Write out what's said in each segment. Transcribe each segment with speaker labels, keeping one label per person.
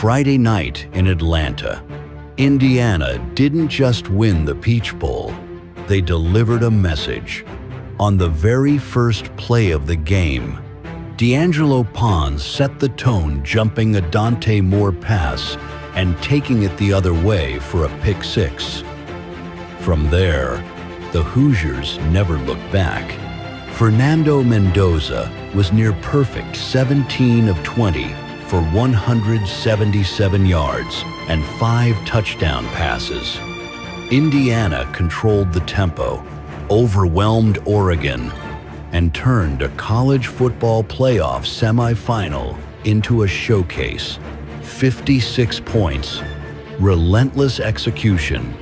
Speaker 1: Friday night in Atlanta, Indiana didn't just win the Peach Bowl, they delivered a message. On the very first play of the game, D'Angelo Pons set the tone, jumping a Dante Moore pass and taking it the other way for a pick six. From there, the Hoosiers never looked back. Fernando Mendoza was near perfect, 17 of 20 for 177 yards and 5 touchdown passes. Indiana controlled the tempo, overwhelmed Oregon, and turned a college football playoff semifinal into a showcase. 56 points, relentless execution,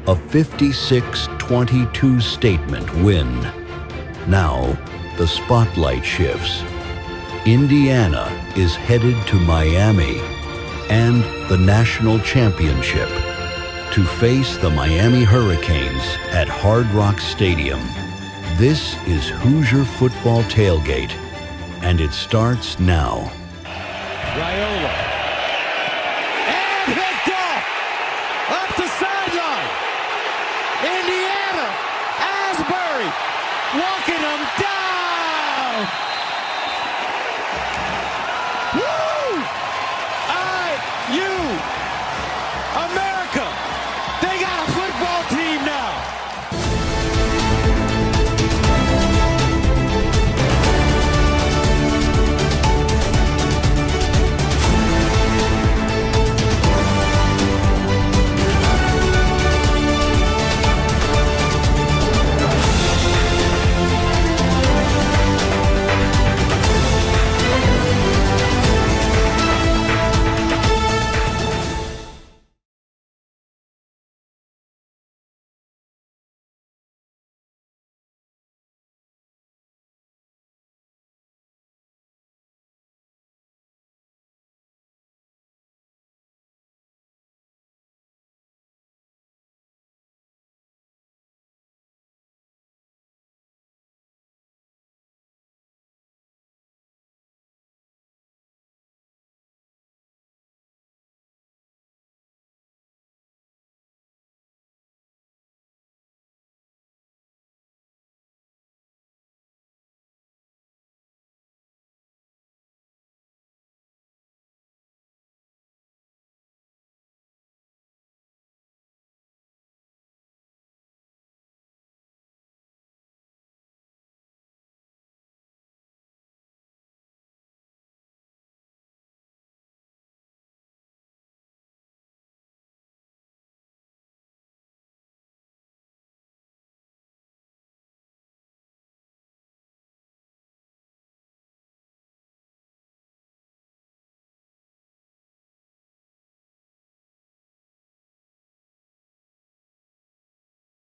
Speaker 1: a 56-22 statement win. Now, the spotlight shifts. Indiana is headed to Miami and the national championship to face the Miami Hurricanes at Hard Rock Stadium. This is Hoosier Football Tailgate, and it starts now.
Speaker 2: Raiola. And picked off! Up the sideline! Indiana! Asbury! Walking them down! Woo! IU! America! They got a football team now!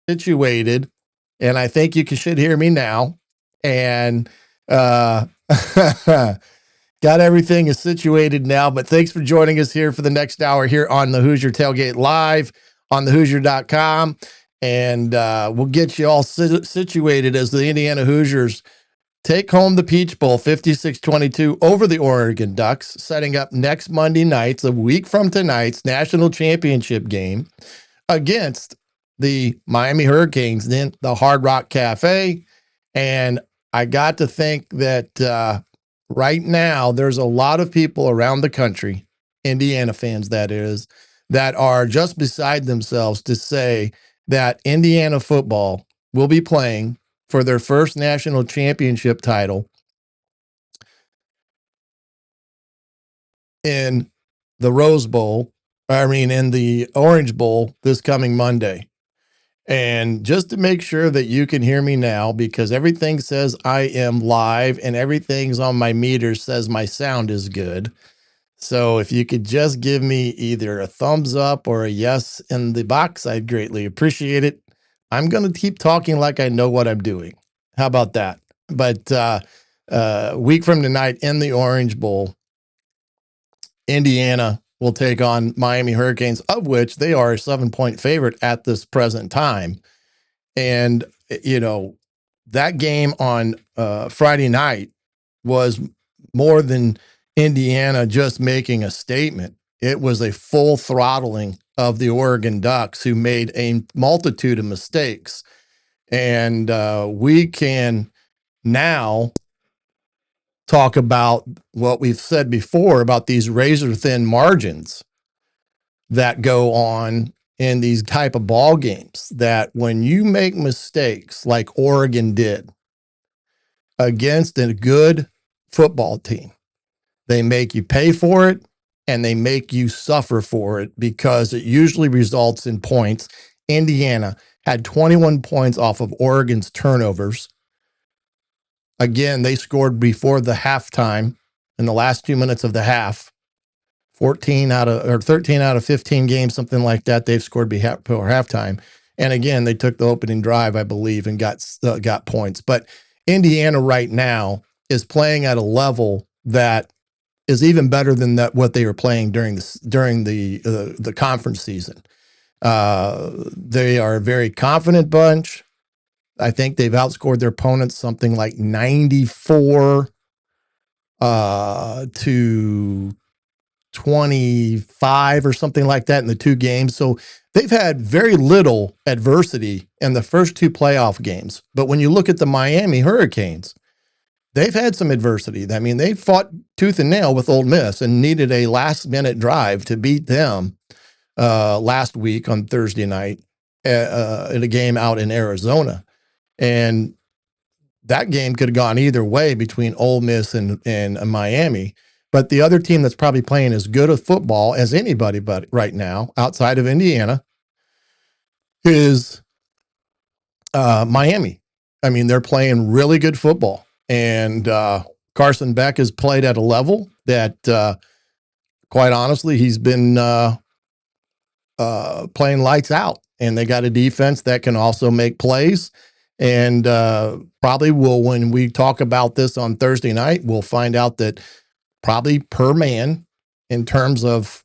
Speaker 3: Situated, and I think you should hear me now. And got everything is situated now. But thanks for joining us here for the next hour here on the Hoosier Tailgate Live on thehoosier.com. And we'll get you all situated as the Indiana Hoosiers take home the Peach Bowl 56-22 over the Oregon Ducks, setting up next Monday night, a week from tonight's national championship game against the Miami Hurricanes, then the Hard Rock Cafe. And I got to think that right now there's a lot of people around the country, Indiana fans that is, that are just beside themselves to say that Indiana football will be playing for their first national championship title in the Rose Bowl, in the Orange Bowl this coming Monday. And just to make sure that you can hear me now, because everything says I am live and everything's on my meter says my sound is good. So if you could just give me either a thumbs up or a yes in the box, I'd greatly appreciate it. I'm going to keep talking like I know what I'm doing. How about that? But week from tonight in the Orange Bowl, Indiana will take on Miami Hurricanes, of which they are a 7-point favorite at this present time. And, you know, that game on Friday night was more than Indiana just making a statement. It was a full throttling of the Oregon Ducks, who made a multitude of mistakes. And we can now talk about what we've said before about these razor thin margins that go on in these type of ball games, that when you make mistakes like Oregon did against a good football team, they make you pay for it and they make you suffer for it, because it usually results in points. Indiana had 21 points off of Oregon's turnovers. Again, they scored before the halftime in the last 2 minutes of the half. 13 out of 15 games, something like that, they've scored before halftime. And again, they took the opening drive, I believe, and got points. But Indiana right now is playing at a level that is even better than what they were playing during the conference season. They are a very confident bunch. I think they've outscored their opponents something like 94 to 25 or something like that in the two games. So they've had very little adversity in the first two playoff games. But when you look at the Miami Hurricanes, they've had some adversity. I mean, they fought tooth and nail with Ole Miss and needed a last-minute drive to beat them last week on Thursday night in a game out in Arizona. And that game could have gone either way between Ole Miss and Miami. But the other team that's probably playing as good a football as anybody but right now, outside of Indiana, is Miami. I mean, they're playing really good football. And Carson Beck has played at a level that, quite honestly, he's been playing lights out. And they got a defense that can also make plays. And probably when we talk about this on Thursday night, we'll find out that probably per man, in terms of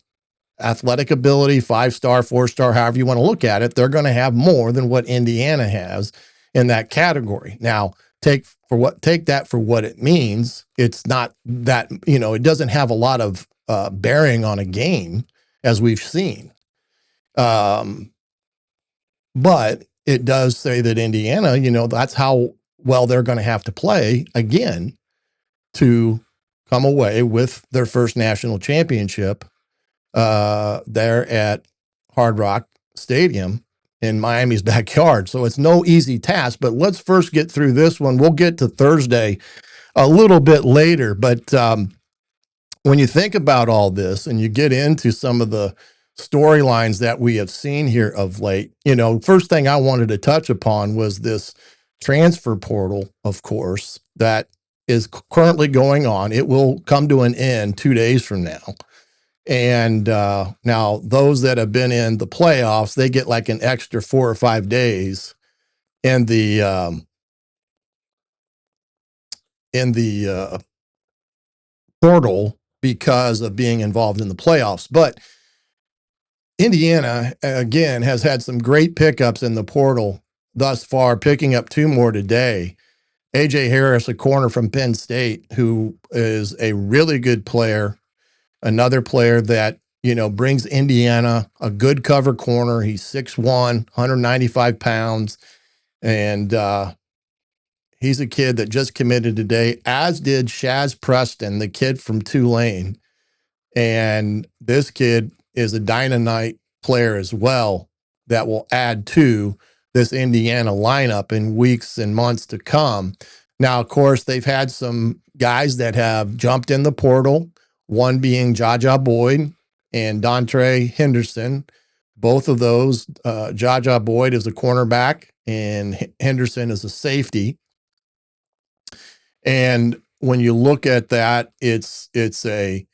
Speaker 3: athletic ability, 5-star, 4-star, however you want to look at it, they're going to have more than what Indiana has in that category. Now, take that for what it means. It's not that, it doesn't have a lot of bearing on a game, as we've seen. But it does say that Indiana, that's how well they're going to have to play again to come away with their first national championship there at Hard Rock Stadium in Miami's backyard. So it's no easy task, but let's first get through this one. We'll get to Thursday a little bit later. But when you think about all this and you get into some of the storylines that we have seen here of late, first thing I wanted to touch upon was this transfer portal, of course, that is currently going on. It will come to an end 2 days from now. And now those that have been in the playoffs, they get like an extra 4 or 5 days in the portal because of being involved in the playoffs. But Indiana, again, has had some great pickups in the portal thus far, picking up 2 more today. A.J. Harris, a corner from Penn State, who is a really good player, another player that, brings Indiana a good cover corner. He's 6'1", 195 pounds, and he's a kid that just committed today, as did Shaz Preston, the kid from Tulane. And this kid is a dynamite player as well that will add to this Indiana lineup in weeks and months to come. Now, of course, they've had some guys that have jumped in the portal, one being Jaja Boyd and Dontre Henderson. Both of those, Jaja Boyd is a cornerback and Henderson is a safety. And when you look at that, it's a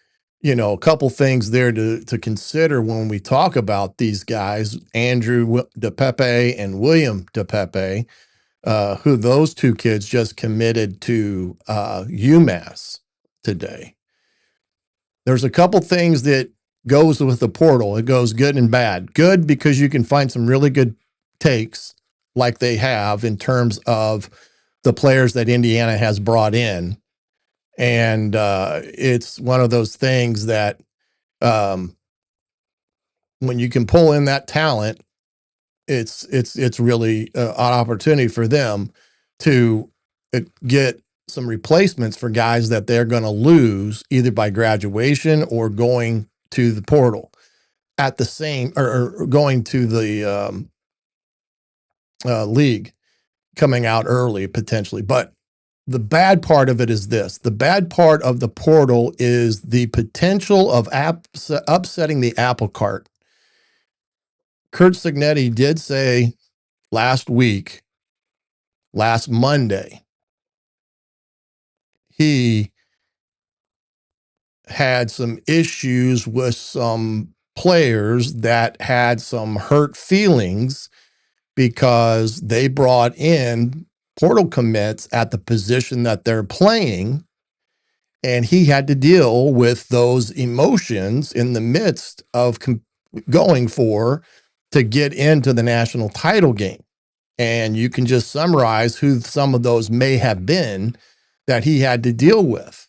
Speaker 3: couple things there to consider when we talk about these guys, Andrew DePepe and William DePepe, who those 2 kids just committed to UMass today. There's a couple things that goes with the portal. It goes good and bad. Good because you can find some really good takes like they have in terms of the players that Indiana has brought in. And it's one of those things that when you can pull in that talent, it's really an opportunity for them to get some replacements for guys that they're going to lose either by graduation or going to the portal at the same, or going to the league, coming out early potentially. But the bad part of it is this. The bad part of the portal is the potential of upsetting the apple cart. Kurt Signetti did say last Monday, he had some issues with some players that had some hurt feelings because they brought in portal commits at the position that they're playing, and he had to deal with those emotions in the midst of going to get into the national title game. And you can just summarize who some of those may have been that he had to deal with.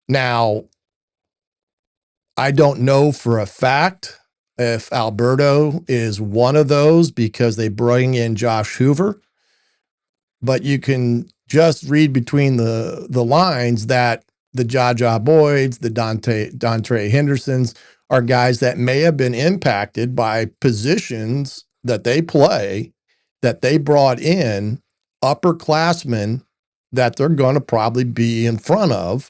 Speaker 3: Now, I don't know for a fact if Alberto is one of those because they bring in Josh Hoover, but you can just read between the lines that the Jaja Boyds, the Dontre Hendersons are guys that may have been impacted by positions that they play, that they brought in upperclassmen that they're going to probably be in front of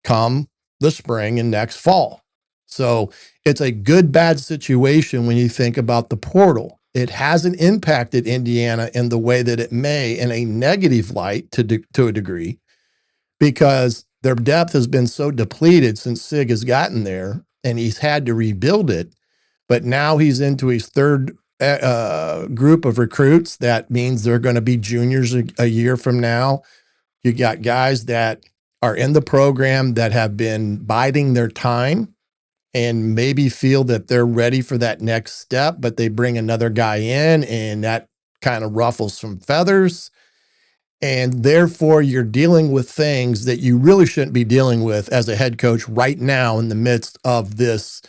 Speaker 3: come the spring and next fall. So it's a good, bad situation when you think about the portal. It hasn't impacted Indiana in the way that it may in a negative light to a degree, because their depth has been so depleted since Sig has gotten there and he's had to rebuild it. But now he's into his third group of recruits. That means they're going to be juniors a year from now. You got guys that are in the program that have been biding their time and maybe feel that they're ready for that next step, but they bring another guy in and that kind of ruffles some feathers. And therefore you're dealing with things that you really shouldn't be dealing with as a head coach right now in the midst of this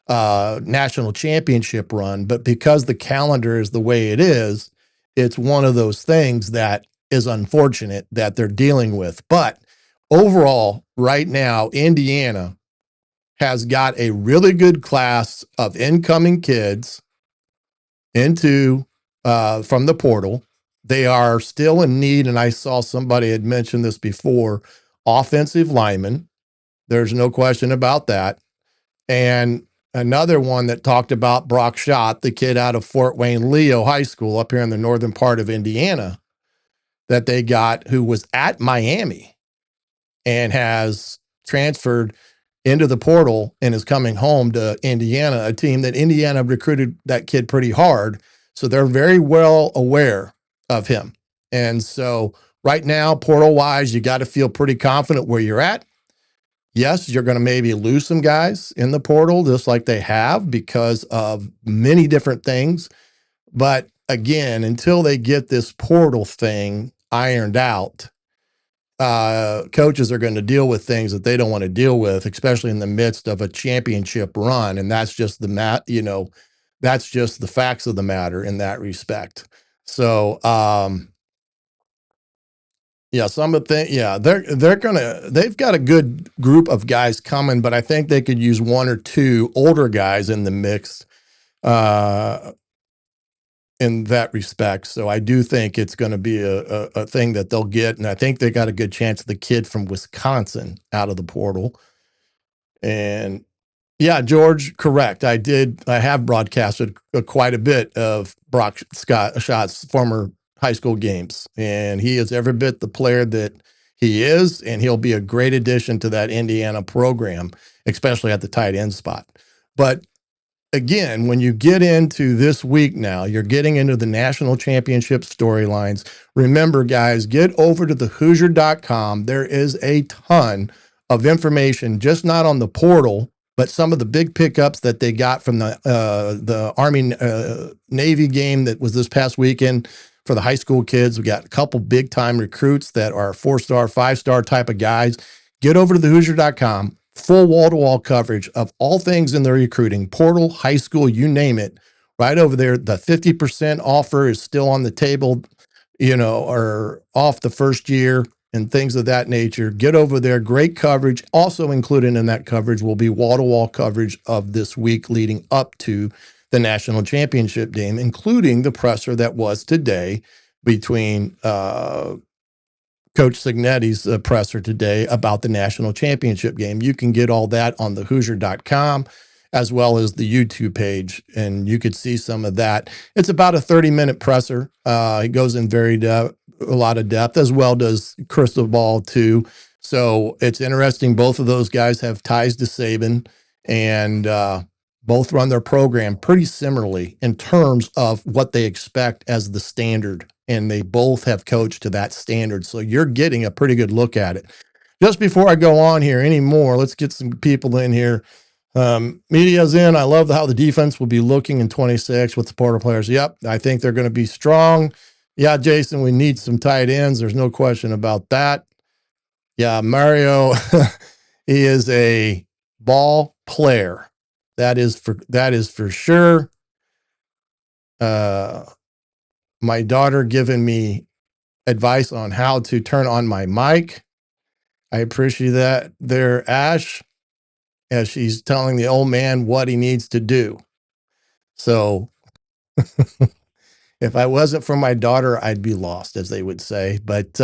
Speaker 3: national championship run. But because the calendar is the way it is, it's one of those things that is unfortunate that they're dealing with. But overall, right now, Indiana has got a really good class of incoming kids into from the portal. They are still in need, and I saw somebody had mentioned this before, offensive linemen. There's no question about that. And another one that talked about Brock Schott, the kid out of Fort Wayne Leo High School up here in the northern part of Indiana that they got, who was at Miami and has transferred into the portal and is coming home to Indiana, a team that Indiana recruited that kid pretty hard. So they're very well aware of him. And so right now, portal wise, you got to feel pretty confident where you're at. Yes, you're going to maybe lose some guys in the portal, just like they have because of many different things. But again, until they get this portal thing ironed out, coaches are going to deal with things that they don't want to deal with, especially in the midst of a championship run. And that's just that's just the facts of the matter in that respect. So, some of the they've got a good group of guys coming, but I think they could use one or two older guys in the mix, in that respect. So I do think it's going to be a thing that they'll get. And I think they got a good chance of the kid from Wisconsin out of the portal. And yeah, George, correct. I have broadcasted quite a bit of Brock Schott's former high school games, and he is every bit the player that he is, and he'll be a great addition to that Indiana program, especially at the tight end spot. But again, when you get into this week now, you're getting into the national championship storylines. Remember, guys, get over to the Hoosier.com. There is a ton of information, just not on the portal, but some of the big pickups that they got from the Army Navy game that was this past weekend for the high school kids. We got a couple big time recruits that are 4-star, 5-star type of guys. Get over to the Hoosier.com. full wall-to-wall coverage of all things in the recruiting portal, high school, you name it, right over there. The 50% offer is still on the table, or off the first year and things of that nature. Get over there. Great coverage. Also included in that coverage will be wall-to-wall coverage of this week leading up to the national championship game, including the presser that was today between Coach Signetti's presser today about the national championship game. You can get all that on the Hoosier.com as well as the YouTube page, and you could see some of that. It's about a 30-minute presser. It goes in a lot of depth, as well does Crystal Ball too. So it's interesting. Both of those guys have ties to Saban, and both run their program pretty similarly in terms of what they expect as the standard, and they both have coached to that standard. So you're getting a pretty good look at it. Just before I go on here anymore, let's get some people in here. Media's in. I love how the defense will be looking in 26 with the portal players. Yep, I think they're going to be strong. Yeah, Jason, we need some tight ends. There's no question about that. Yeah, Mario, he is a ball player. That is for sure. My daughter giving me advice on how to turn on my mic. I appreciate that there, Ash, as she's telling the old man what he needs to do. So if I wasn't for my daughter, I'd be lost, as they would say. But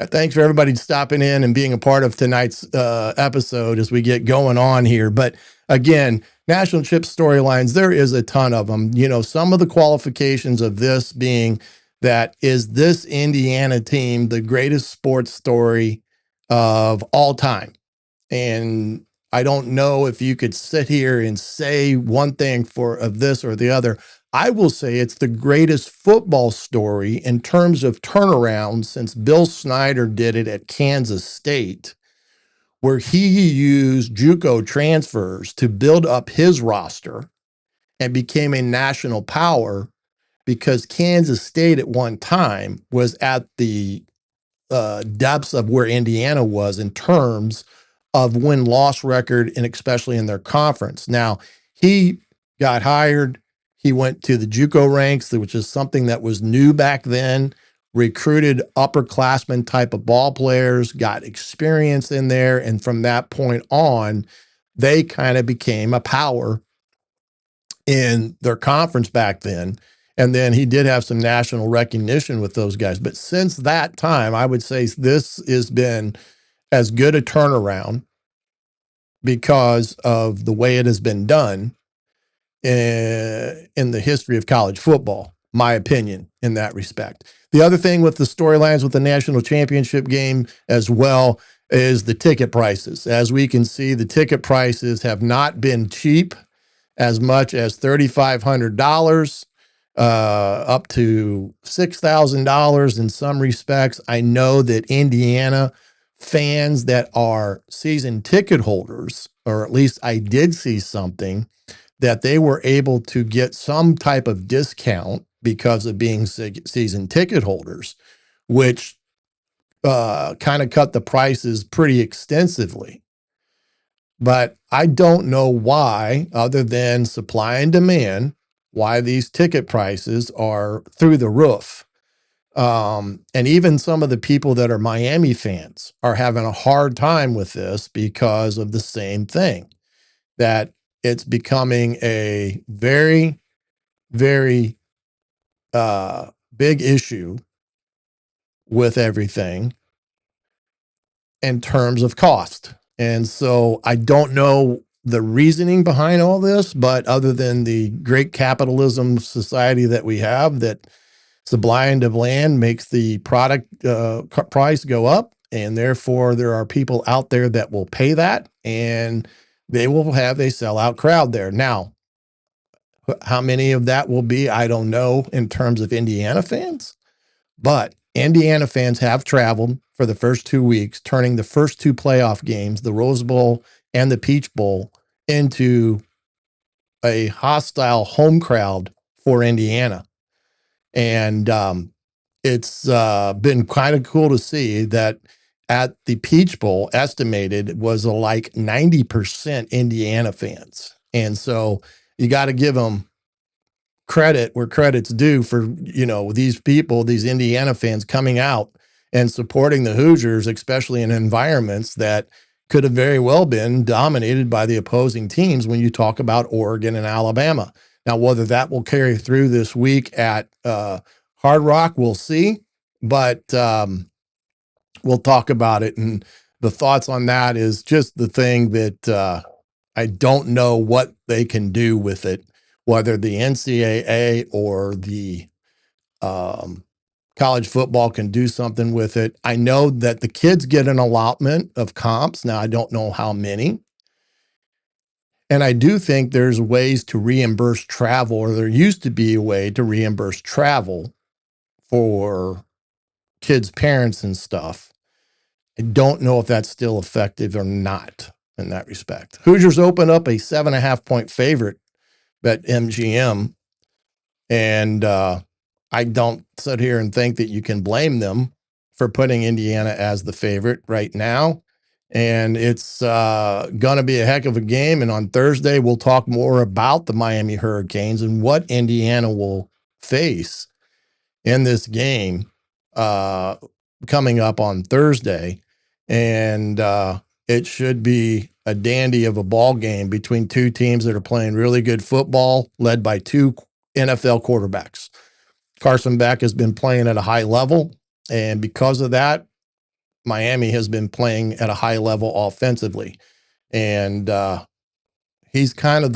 Speaker 3: thanks for everybody stopping in and being a part of tonight's episode as we get going on here. But again, national chip storylines, there is a ton of them. Some of the qualifications of this being that is this Indiana team the greatest sports story of all time? And I don't know if you could sit here and say one thing of this or the other. I will say it's the greatest football story in terms of turnaround since Bill Snyder did it at Kansas State, where he used JUCO transfers to build up his roster and became a national power, because Kansas State at one time was at the depths of where Indiana was in terms of win-loss record, and especially in their conference. Now, he got hired. He went to the JUCO ranks, which is something that was new back then, recruited upperclassmen type of ball players, got experience in there. And from that point on, they kind of became a power in their conference back then. And then he did have some national recognition with those guys. But since that time, I would say this has been as good a turnaround because of the way it has been done in the history of college football, my opinion in that respect. The other thing with the storylines with the national championship game as well is the ticket prices. As we can see, the ticket prices have not been cheap, as much as $3,500 up to $6,000 in some respects. I know that Indiana fans that are season ticket holders, or at least I did see something, that they were able to get some type of discount because of being season ticket holders, which kind of cut the prices pretty extensively. But I don't know why, other than supply and demand, why these ticket prices are through the roof. And even some of the people that are Miami fans are having a hard time with this because of the same thing, that it's becoming a very, very big issue with everything in terms of cost. And so I don't know the reasoning behind all this, but other than the great capitalism society that we have, that supply and demand makes the product price go up, and therefore there are people out there that will pay that, and they will have a sellout crowd there. Now, how many of that will be, I don't know in terms of Indiana fans, but Indiana fans have traveled for the first 2 weeks, turning the first two playoff games, the Rose Bowl and the Peach Bowl, into a hostile home crowd for Indiana. And it's been kind of cool to see that at the Peach Bowl estimated was like 90% Indiana fans. And so you got to give them credit where credit's due for, these people, these Indiana fans coming out and supporting the Hoosiers, especially in environments that could have very well been dominated by the opposing teams when you talk about Oregon and Alabama. Now, whether that will carry through this week at Hard Rock, we'll see. But we'll talk about it. And the thoughts on that is just the thing that I don't know what they can do with it, whether the NCAA or the college football can do something with it. I know that the kids get an allotment of comps. Now, I don't know how many. And I do think there's ways to reimburse travel, or there used to be a way to reimburse travel for kids' parents and stuff. I don't know if that's still effective or not in that respect. Hoosiers open up a 7.5-point favorite at MGM. And I don't sit here and think that you can blame them for putting Indiana as the favorite right now. And it's going to be a heck of a game. And on Thursday, we'll talk more about the Miami Hurricanes and what Indiana will face in this game coming up on Thursday. And it should be a dandy of a ball game between two teams that are playing really good football, led by two NFL quarterbacks. Carson Beck has been playing at a high level, and because of that, Miami has been playing at a high level offensively. And he's kind of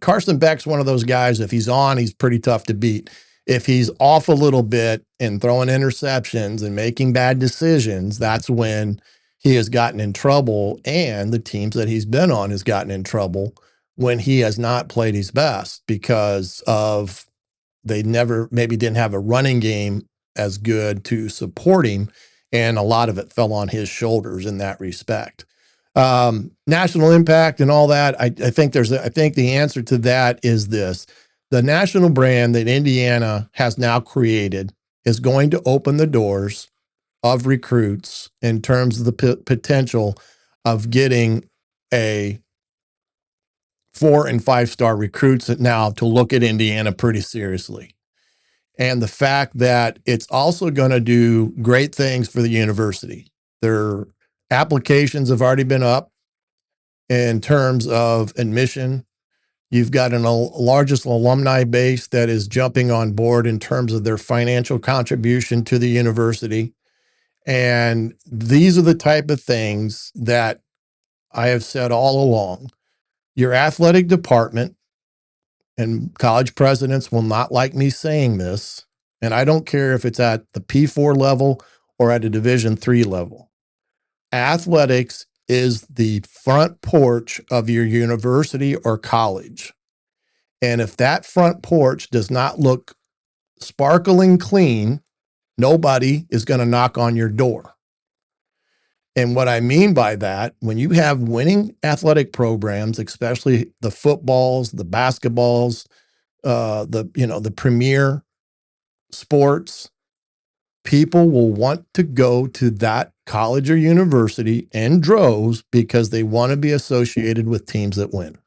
Speaker 3: Carson Beck's one of those guys, if he's on, he's pretty tough to beat. If he's off a little bit and throwing interceptions and making bad decisions, that's when he has gotten in trouble, and the teams that he's been on has gotten in trouble when he has not played his best because of they never maybe didn't have a running game as good to support him, and a lot of it fell on his shoulders in that respect. National impact and all that, I think the answer to that is this. The national brand that Indiana has now created is going to open the doors of recruits in terms of the potential of getting a 4- and 5-star recruits now to look at Indiana pretty seriously. And the fact that it's also going to do great things for the university. Their applications have already been up in terms of admission. You've got a largest alumni base that is jumping on board in terms of their financial contribution to the university. And these are the type of things that I have said all along. Your athletic department, and college presidents will not like me saying this, and I don't care if it's at the P4 level or at a Division III level. Athletics is the front porch of your university or college. And if that front porch does not look sparkling clean, nobody is going to knock on your door. And what I mean by that, when you have winning athletic programs, especially the footballs, the basketballs, the premier sports, people will want to go to that college or university in droves because they want to be associated with teams that win.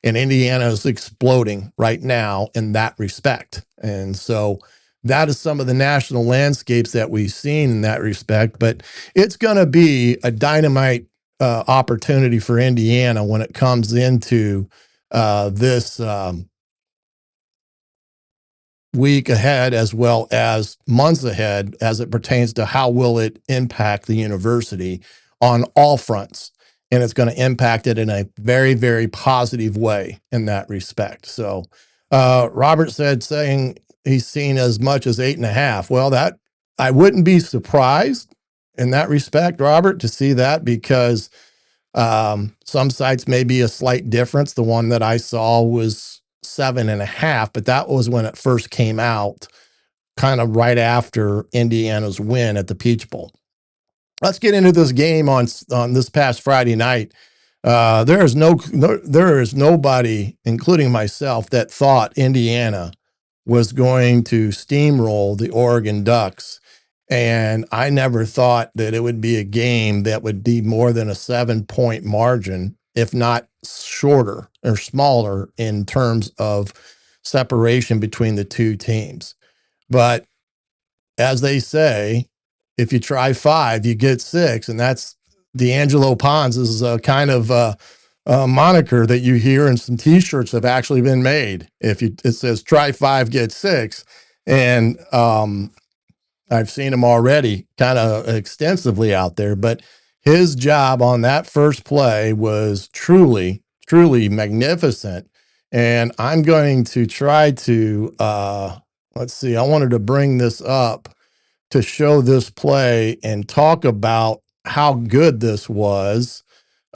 Speaker 3: And Indiana is exploding right now in that respect. And so that is some of the national landscapes that we've seen in that respect. But it's going to be a dynamite opportunity for Indiana when it comes into this week ahead, as well as months ahead, as it pertains to how will it impact the university on all fronts. And it's going to impact it in a very, very positive way in that respect. So Robert saying he's seen as much as 8.5. Well, that I wouldn't be surprised in that respect, Robert, to see that, because some sites may be a slight difference. The one that I saw was 7.5, but that was when it first came out, kind of right after Indiana's win at the Peach Bowl. Let's get into this game on this past Friday night. There is nobody, including myself, that thought Indiana was going to steamroll the Oregon Ducks And I never thought that it would be a game that would be more than a 7-point margin, if not shorter or smaller in terms of separation between the two teams. But as they say, if you try 5, you get 6. And that's D'Angelo Pons is a kind of moniker that you hear, and some t-shirts have actually been made. It says try 5, get 6. And I've seen him already kind of extensively out there, but his job on that first play was truly, truly magnificent. And I'm going to try to, let's see, I wanted to bring this up to show this play and talk about how good this was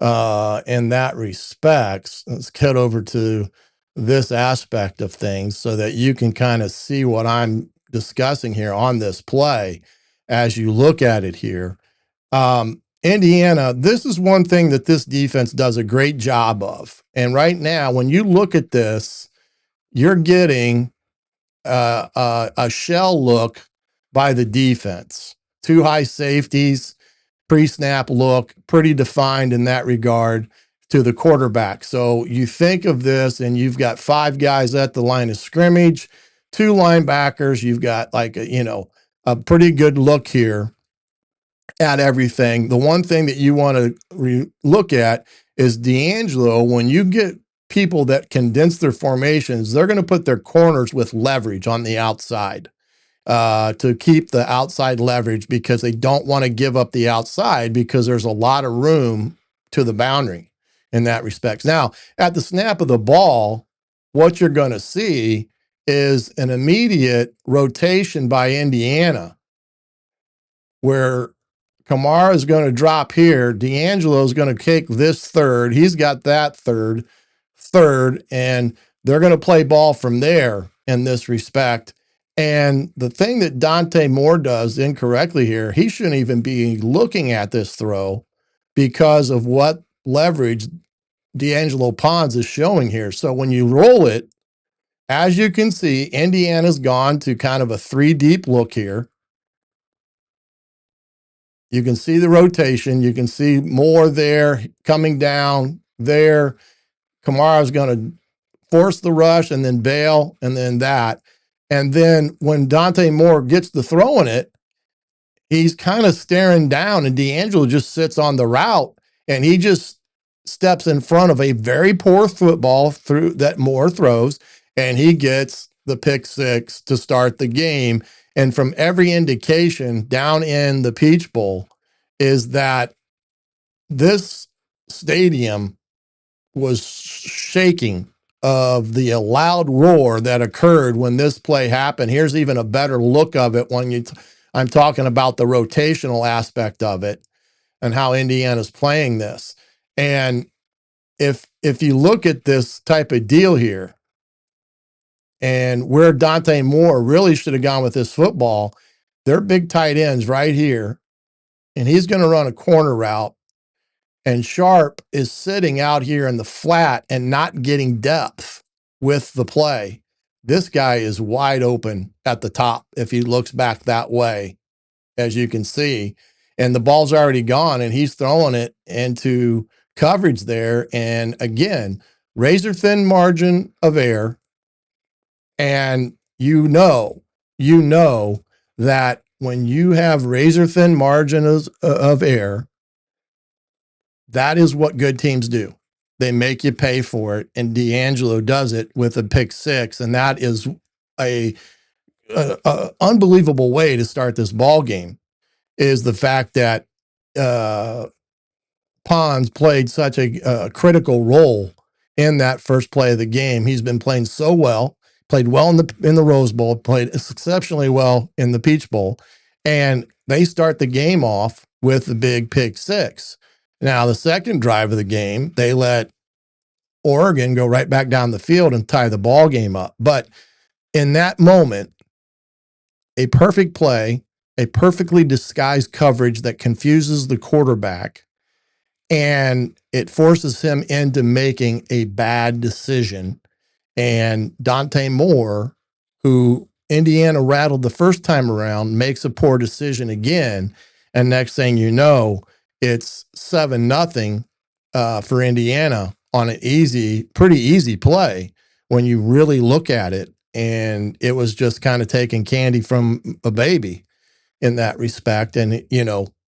Speaker 3: in that respects. Let's get over to this aspect of things so that you can kind of see what I'm discussing here on this play as you look at it here. Indiana, this is one thing that this defense does a great job of. And right now, when you look at this, you're getting a shell look by the defense. 2 high safeties, pre-snap look, pretty defined in that regard to the quarterback. So you think of this and you've got 5 guys at the line of scrimmage, 2 linebackers. You've got like a pretty good look here at everything. The one thing that you want to look at is D'Angelo. When you get people that condense their formations, they're going to put their corners with leverage on the outside to keep the outside leverage, because they don't want to give up the outside, because there's a lot of room to the boundary in that respect. Now, at the snap of the ball, what you're going to see is an immediate rotation by Indiana, where Kamara is going to drop here. D'Angelo is going to kick this third. He's got that third, and they're going to play ball from there in this respect. And the thing that Dante Moore does incorrectly here, he shouldn't even be looking at this throw because of what leverage D'Angelo Pons is showing here. So when you roll it, as you can see, Indiana's gone to kind of a 3 deep look here. You can see the rotation. You can see Moore there coming down there. Kamara's going to force the rush and then bail, and then that. And then when Dante Moore gets to throwing it, he's kind of staring down, and D'Angelo just sits on the route, and he just steps in front of a very poor football through that Moore throws, and he gets the pick 6 to start the game. And from every indication down in the Peach Bowl is that this stadium was shaking of the loud roar that occurred when this play happened. Here's even a better look of it when I'm talking about the rotational aspect of it and how Indiana's playing this. And if you look at this type of deal here and where Dante Moore really should have gone with this football, they're big tight ends right here, and he's going to run a corner route. And Sharp is sitting out here in the flat and not getting depth with the play. This guy is wide open at the top if he looks back that way, as you can see. And the ball's already gone, and he's throwing it into coverage there. And again, razor thin margin of error. And you know that when you have razor thin margins of error, that is what good teams do. They make you pay for it, and D'Angelo does it with a pick 6, and that is a unbelievable way to start this ball game. Is the fact that Pons played such a critical role in that first play of the game. He's been playing so well, played well in the Rose Bowl, played exceptionally well in the Peach Bowl, and they start the game off with the big pick 6. Now, the second drive of the game, they let Oregon go right back down the field and tie the ball game up. But in that moment, a perfect play, a perfectly disguised coverage that confuses the quarterback, and it forces him into making a bad decision. And Dante Moore, who Indiana rattled the first time around, makes a poor decision again, and next thing you know, it's 7-0 for Indiana on an pretty easy play when you really look at it. And it was just kind of taking candy from a baby in that respect. And,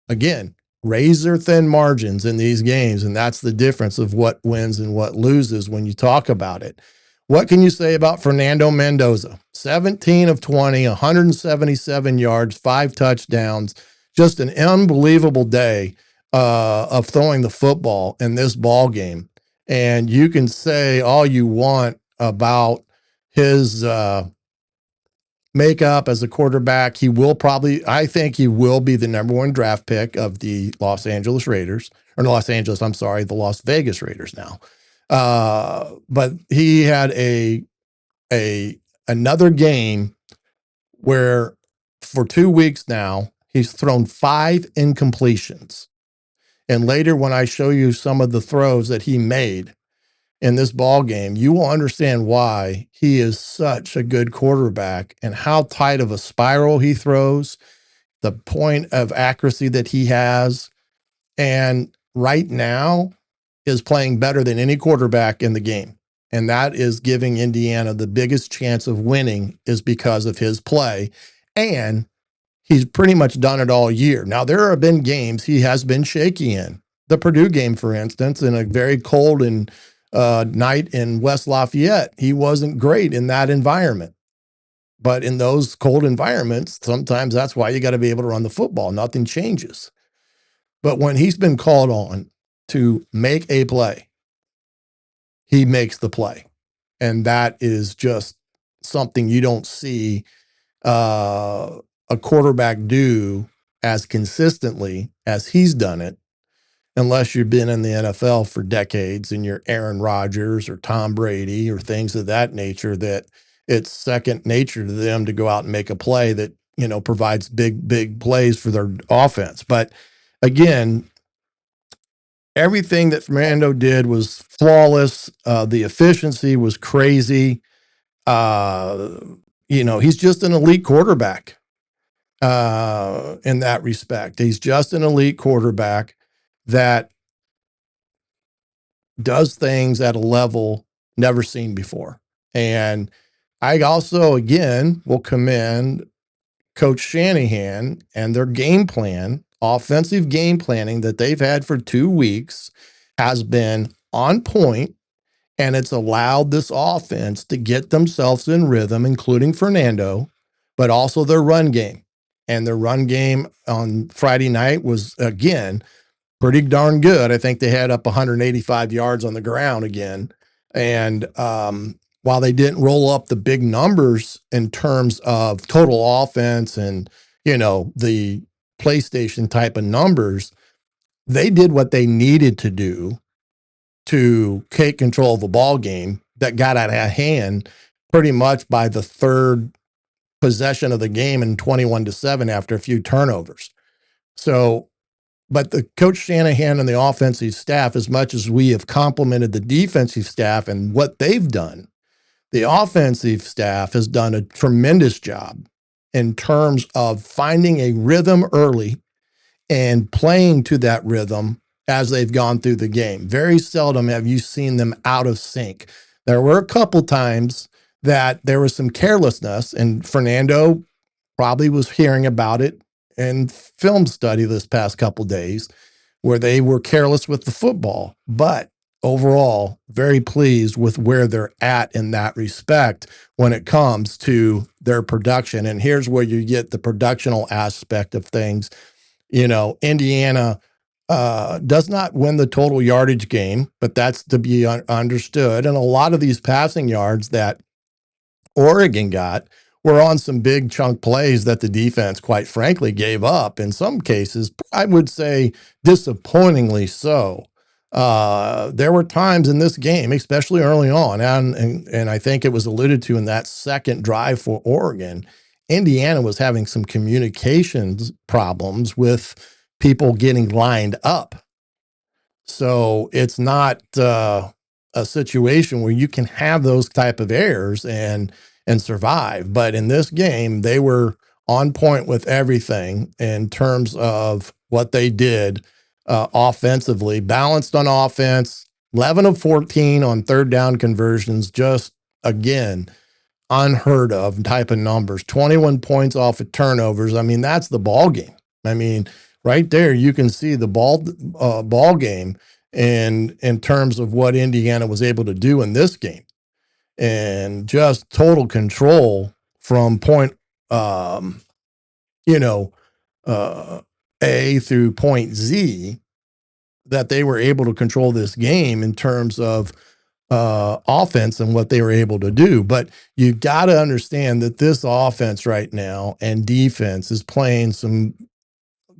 Speaker 3: again, razor thin margins in these games. And that's the difference of what wins and what loses when you talk about it. What can you say about Fernando Mendoza? 17 of 20, 177 yards, 5 touchdowns, just an unbelievable day of throwing the football in this ball game. And you can say all you want about his makeup as a quarterback. I think he will be the number 1 draft pick of the Los Angeles Raiders, or the Las Vegas Raiders now. But he had another game where for 2 weeks now, he's thrown 5 incompletions. And later, when I show you some of the throws that he made in this ball game, you will understand why he is such a good quarterback and how tight of a spiral he throws, the point of accuracy that he has, and right now is playing better than any quarterback in the game. And that is giving Indiana the biggest chance of winning is because of his play. And he's pretty much done it all year. Now, there have been games he has been shaky in. The Purdue game, for instance, in a very cold and night in West Lafayette, he wasn't great in that environment. But in those cold environments, sometimes that's why you got to be able to run the football. Nothing changes. But when he's been called on to make a play, he makes the play. And that is just something you don't see a quarterback do as consistently as he's done it, unless you've been in the NFL for decades and you're Aaron Rodgers or Tom Brady or things of that nature, that it's second nature to them to go out and make a play that, provides big plays for their offense. But again, everything that Fernando did was flawless. The efficiency was crazy. He's just an elite quarterback in that respect. He's just an elite quarterback that does things at a level never seen before. And I also, again, will commend Coach Shanahan and their game plan, offensive game planning that they've had for 2 weeks has been on point, and it's allowed this offense to get themselves in rhythm, including Fernando, but also their run game. And their run game on Friday night was, again, pretty darn good. I think they had up 185 yards on the ground again. And while they didn't roll up the big numbers in terms of total offense and, the PlayStation type of numbers, they did what they needed to do to take control of the ball game that got out of hand pretty much by the third possession of the game in 21-7 after a few turnovers. So, but the Coach Shanahan and the offensive staff, as much as we have complimented the defensive staff and what they've done, the offensive staff has done a tremendous job in terms of finding a rhythm early and playing to that rhythm as they've gone through the game. Very seldom have you seen them out of sync. There were a couple times that there was some carelessness, and Fernando probably was hearing about it in film study this past couple days, where they were careless with the football. But overall, very pleased with where they're at in that respect when it comes to their production. And here's where you get the productional aspect of things. Indiana does not win the total yardage game, but that's to be understood. And a lot of these passing yards that Oregon got were on some big chunk plays that the defense, quite frankly, gave up. In some cases, I would say disappointingly so. There were times in this game, especially early on, and I think it was alluded to in that second drive for Oregon, Indiana was having some communications problems with people getting lined up. So it's not a situation where you can have those type of errors and and survive. But in this game, they were on point with everything in terms of what they did offensively, balanced on offense, 11 of 14 on third down conversions, just again, unheard of type of numbers, 21 points off of turnovers. I mean, that's the ball game. I mean, right there, you can see the ball game and in terms of what Indiana was able to do in this game, and just total control from point, you know, A through point Z, that they were able to control this game in terms of offense and what they were able to do. But you got to understand that this offense right now and defense is playing some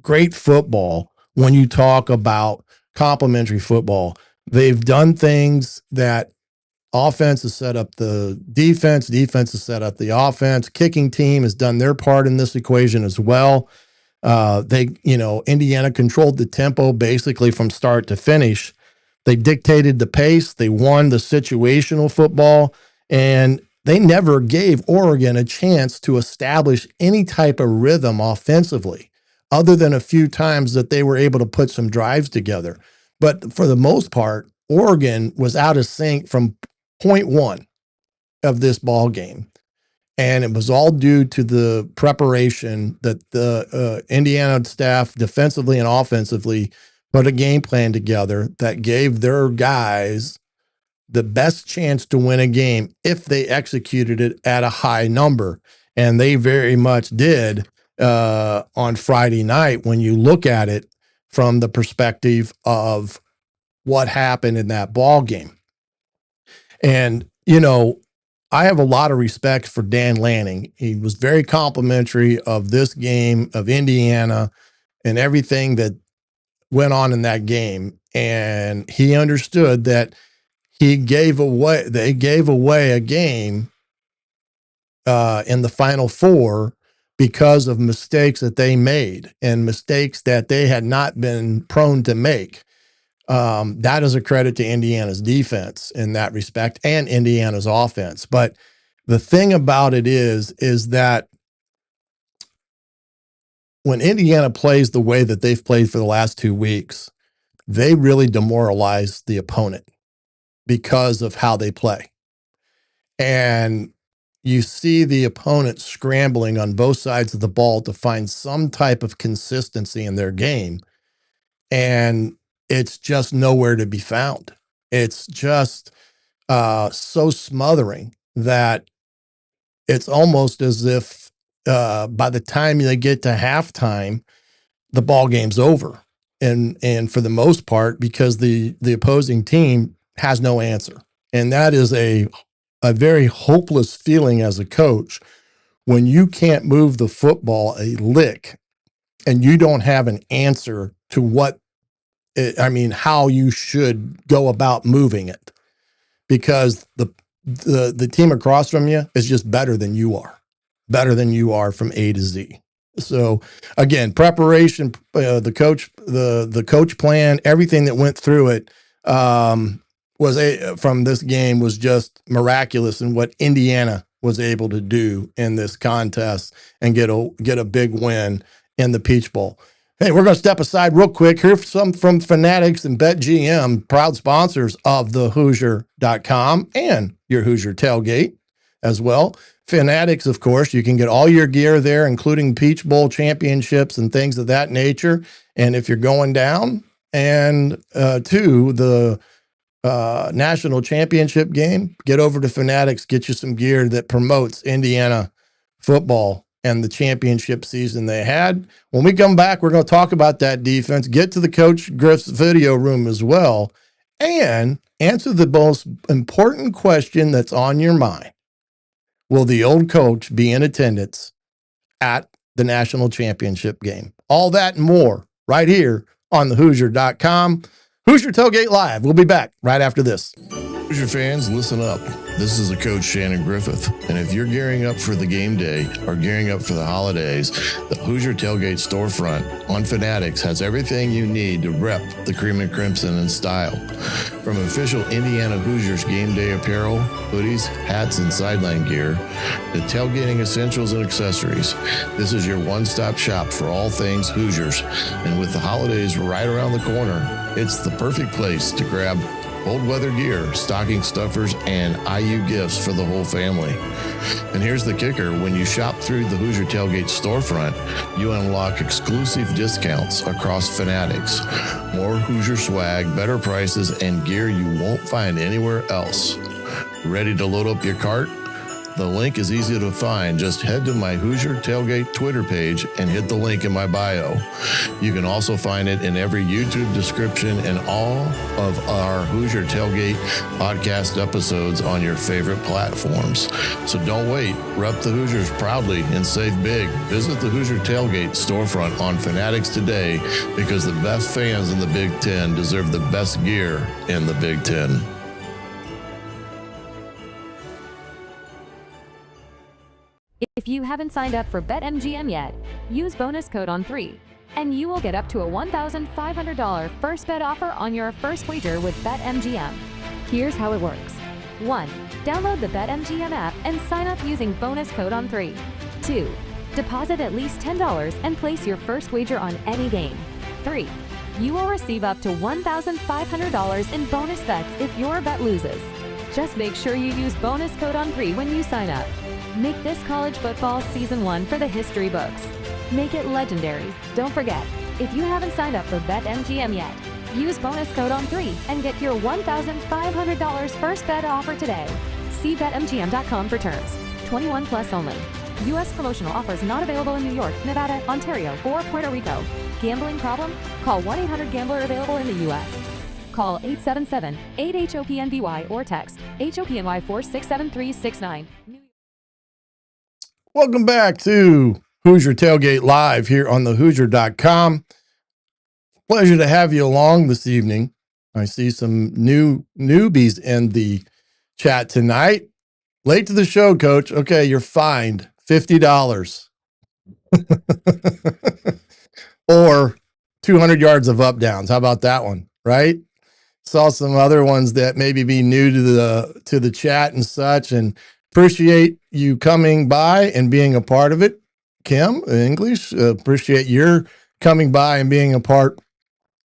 Speaker 3: great football. When you talk about complementary football, they've done things that offense has set up the defense, defense has set up the offense. Kicking team has done their part in this equation as well. Indiana controlled the tempo basically from start to finish. They dictated the pace. They won the situational football, and they never gave Oregon a chance to establish any type of rhythm offensively, other than a few times that they were able to put some drives together. But for the most part, Oregon was out of sync from point one of this ball game. And it was all due to the preparation that the Indiana staff defensively and offensively put a game plan together that gave their guys the best chance to win a game if they executed it at a high number. And they very much did on Friday night when you look at it from the perspective of what happened in that ball game. And, I have a lot of respect for Dan Lanning. He was very complimentary of this game, of Indiana, and everything that went on in that game. And he understood that they gave away a game in the Final Four because of mistakes that they made and mistakes that they had not been prone to make. That is a credit to Indiana's defense in that respect and Indiana's offense. But the thing about it is that when Indiana plays the way that they've played for the last 2 weeks, they really demoralize the opponent because of how they play. And you see the opponent scrambling on both sides of the ball to find some type of consistency in their game. And it's just nowhere to be found. It's just so smothering that it's almost as if by the time they get to halftime, the ball game's over. And for the most part, because the opposing team has no answer. And that is a very hopeless feeling as a coach when you can't move the football a lick and you don't have an answer to how you should go about moving it, because the team across from you is just better than you are from A to Z. So again, preparation, the coach plan, everything that went through it from this game was just miraculous in what Indiana was able to do in this contest and get a big win in the Peach Bowl. Hey, we're going to step aside real quick. Hear some from Fanatics and BetGM, proud sponsors of the Hoosier.com and your Hoosier Tailgate as well. Fanatics, of course, you can get all your gear there, including Peach Bowl championships and things of that nature. And if you're going down and to the national championship game, get over to Fanatics, get you some gear that promotes Indiana football and the championship season they had. When we come back, we're going to talk about that defense, get to the Coach Griff's video room as well, and answer the most important question that's on your mind. Will the old coach be in attendance at the national championship game? All that and more right here on the Hoosier.com. Hoosier Tailgate Live. We'll be back right after this. Hoosier fans, listen up. This is the coach, Shannon Griffith, and if you're gearing up for the game day or gearing up for the holidays, the Hoosier Tailgate storefront on Fanatics has everything you need to rep the cream and crimson in style. From official Indiana Hoosiers game day apparel, hoodies, hats, and sideline gear, to tailgating essentials and accessories, this is your one-stop shop for all things Hoosiers. And with the holidays right around the corner, it's the perfect place to grab cold weather gear, stocking stuffers, and IU gifts for the whole family. And here's the kicker. When you shop through the Hoosier Tailgate storefront, you unlock exclusive discounts across Fanatics. More Hoosier swag, better prices, and gear you won't find anywhere else. Ready to load up your cart? The link is easy to find. Just head to my Hoosier Tailgate Twitter page and hit the link in my bio. You can also find it in every YouTube description and all of our Hoosier Tailgate podcast episodes on your favorite platforms. So don't wait. Rep the Hoosiers proudly and save big. Visit the Hoosier Tailgate storefront on Fanatics today, because the best fans in the Big Ten deserve the best gear in the Big Ten.
Speaker 4: If you haven't signed up for BetMGM yet, use bonus code on3, and you will get up to a $1,500 first bet offer on your first wager with BetMGM. Here's how it works. 1. Download the BetMGM app and sign up using bonus code on3. 2. Deposit at least $10 and place your first wager on any game. 3. You will receive up to $1,500 in bonus bets if your bet loses. Just make sure you use bonus code on3 when you sign up. Make this college football season 1 for the history books. Make it legendary. Don't forget, if you haven't signed up for BetMGM yet, use bonus code on3 and get your $1,500 first bet offer today. See BetMGM.com for terms. 21 plus only. U.S. promotional offers not available in New York, Nevada, Ontario, or Puerto Rico. Gambling problem? Call 1-800-GAMBLER available in the U.S. Call 877-8-HOPNBY or text HOPNY 467369.
Speaker 3: Welcome back to Hoosier Tailgate Live here on the Hoosier.com. Pleasure to have you along this evening. I see some new newbies in the chat tonight. Late to the show, Coach. Okay, you're fined $50 or 200 yards of up downs. How about that one? Right? Saw some other ones that maybe be new to the chat and such, and appreciate you coming by and being a part of it. Kim, English, appreciate your coming by and being a part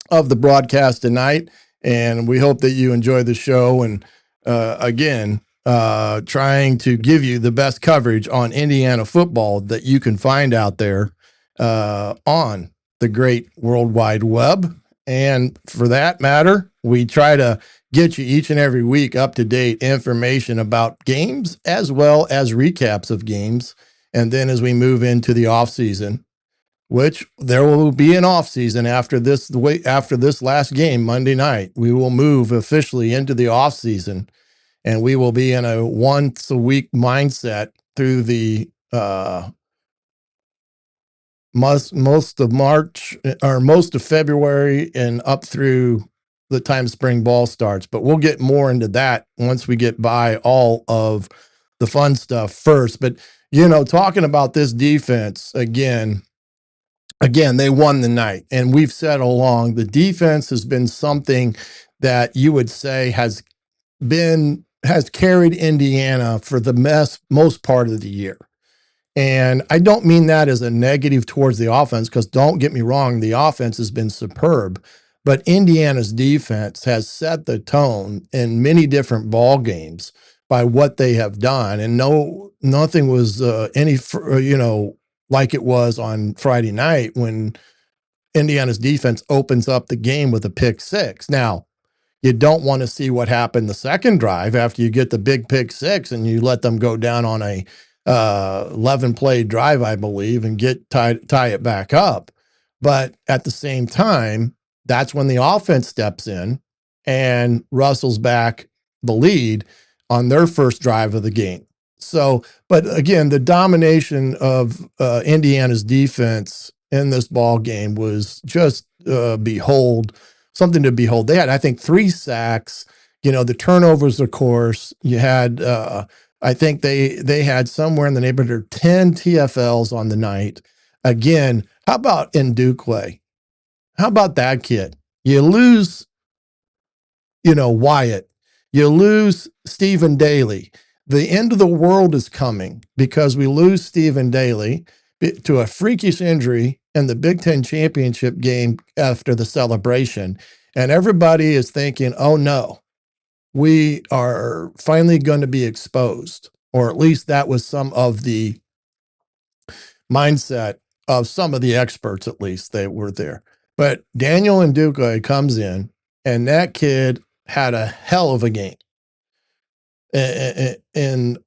Speaker 3: of the broadcast tonight. And we hope that you enjoy the show. And again, trying to give you the best coverage on Indiana football that you can find out there on the great World Wide Web. And for that matter, we try to get you each and every week up-to-date information about games as well as recaps of games. And then as we move into the off-season, which there will be an off-season after this last game Monday night, we will move officially into the off-season, and we will be in a once-a-week mindset through the most of March or most of February and up through the time spring ball starts. But we'll get more into that once we get by all of the fun stuff first. But, talking about this defense again, they won the night, and we've said along the defense has been something that you would say has carried Indiana for the most part of the year. And I don't mean that as a negative towards the offense, because don't get me wrong, the offense has been superb, but Indiana's defense has set the tone in many different ball games by what they have done. And nothing was like it was on Friday night when Indiana's defense opens up the game with a pick six. Now, you don't want to see what happened the second drive after you get the big pick six and you let them go down on a 11-play drive, I believe, and tie it back up. But at the same time, that's when the offense steps in and Russell's back the lead on their first drive of the game. So, but again, the domination of Indiana's defense in this ball game was just something to behold. They had, I think, 3 sacks, The turnovers, of course, you had, I think they had somewhere in the neighborhood of 10 TFLs on the night. Again, how about Ndukwe? How about that kid? You lose, Wyatt. You lose Stephen Daly. The end of the world is coming because we lose Stephen Daly to a freakish injury in the Big Ten championship game after the celebration. And everybody is thinking, oh no, we are finally going to be exposed. Or at least that was some of the mindset of some of the experts, at least they were there. But Daniel Ndukwe comes in, and that kid had a hell of a game in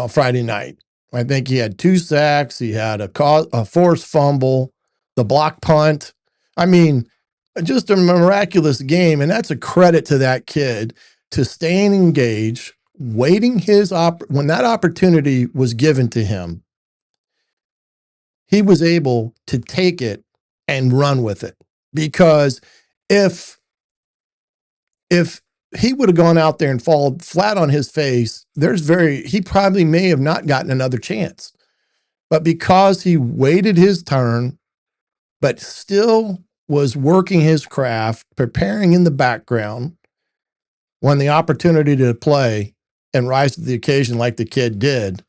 Speaker 3: Friday night. I think he had 2 sacks. He had a forced fumble, the block punt. I mean, just a miraculous game. And that's a credit to that kid to staying engaged, waiting when that opportunity was given to him, he was able to take it and run with it. Because if he would have gone out there and fallen flat on his face, he probably may have not gotten another chance. But because he waited his turn, but still was working his craft, preparing in the background, when the opportunity to play and rise to the occasion like the kid did,